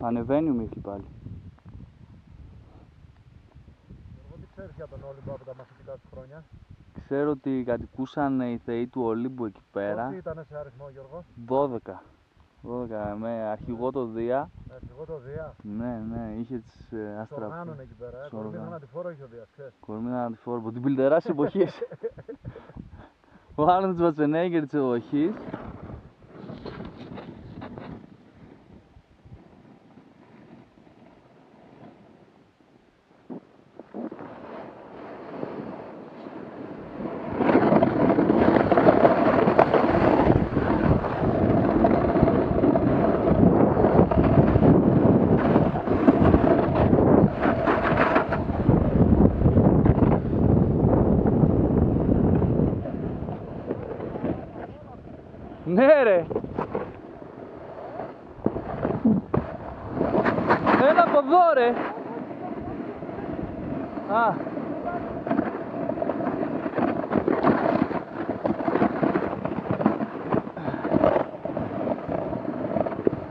Ανεβαίνει ο Μίχλη πάλι. Εγώ τι ξέρεις για τον Όλυμπο από τα μαθητικά του χρόνια? Ξέρω ότι κατοικούσαν οι θεοί του Ολύμπου εκεί πέρα. Πόσοι ήταν σε αριθμό, Γιώργο? 12. 12 με αρχηγό το Δία. Αρχηγό το Δία. Ναι, είχε τις άστρα. Οργάνων εκεί πέρα. Κορμίδα Ανατηφόρο είχε ο Δίας, ξέρεις. Κορμίδα Ανατηφόρο, από την πιλτερά της εποχής. Ο Άρνοντ Σβαρτσενέγκερ της εποχής. Ναι ρε! Έλα από εδώ ρε! Α!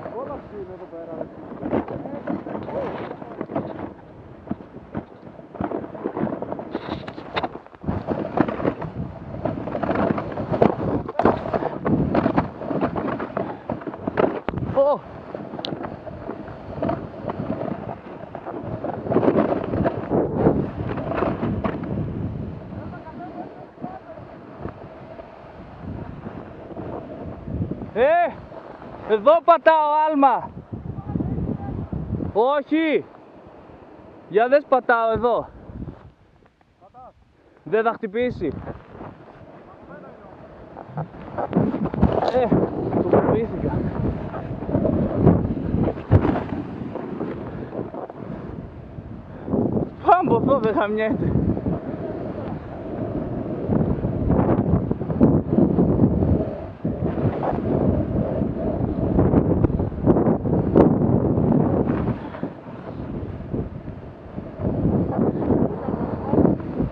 Απόλαυση είναι εδώ πέρα. Ω! Εδώ πατάω άλμα! Όχι! Για δες πατάω εδώ! Δεν θα χτυπήσει! Το φοβήθηκα! Πάμε από εδώ, δεν χαμιέται!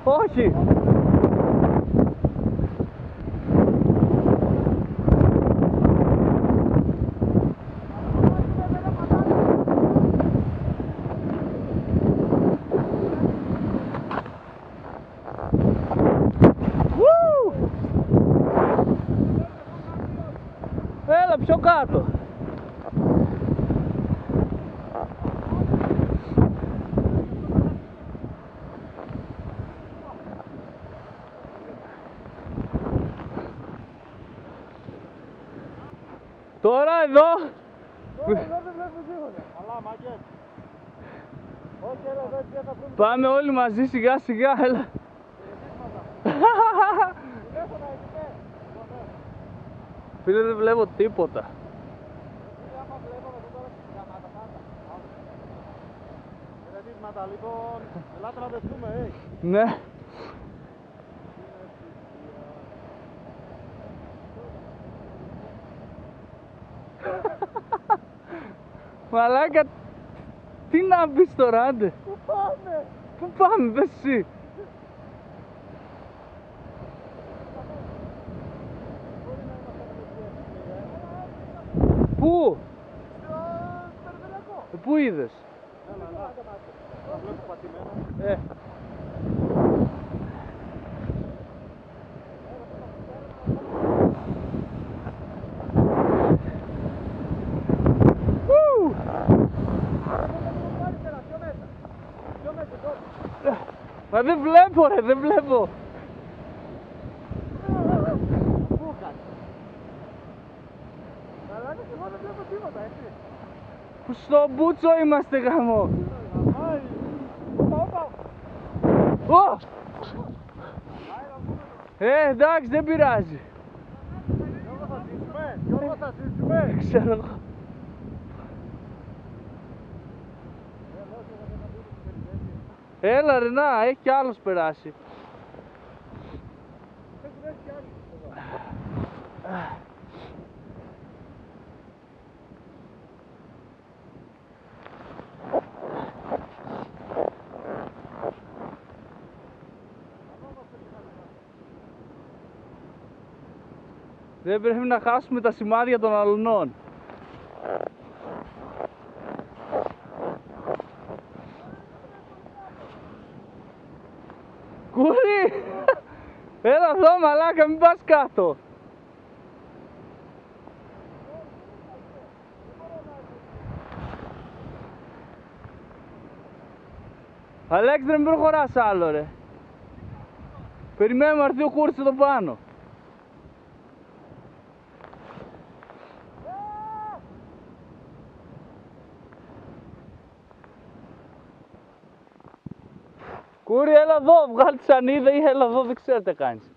Όχι! Έλα πιο κάτω! Τώρα εδώ! Δεν βλέπουμε τίποτα. Αλλά μάγκες. Όχι, έλα εδώ έτσι θα πούμε. Πάμε όλοι μαζί σιγά σιγά, έλα! Φίλε, δεν βλέπω τίποτα. Χαιρετίσματα, λοιπόν. Ελάτε να δεχτούμε, Ναι. Μαλάκα, τι να μπεις τώρα, άντε. Πού πάμε? Πού πάμε, πες εσύ. Πού? Στο περιφερειακό. Πού είδες? Έλα. Θα βλέπω πατημένο. Μα δεν βλέπω ρε, δεν βλέπω. Πού κάνει? Αλλά είναι και εγώ δεν βλέπω τίποτα, έτσι. Στο Μπούτσο είμαστε, γάμο. Πάω. Εντάξει, δεν πειράζει. Γιώργο, θα ζήσουμε. Δεν ξέρω εγώ. Έλα ρε, να, έχει κι άλλος περάσει. Δεν πρέπει να χάσουμε τα σημάδια των αλουνών. μαλάκα, μην πας κάτω. Αλέξη, δεν προχωράς άλλο ρε. Περιμένουμε να έρθει ο Κούρτς εδώ πάνω. Κούρη, έλα εδώ, βγάλει τη σανίδα ή έλα εδώ, δεν ξέρω τι κάνεις.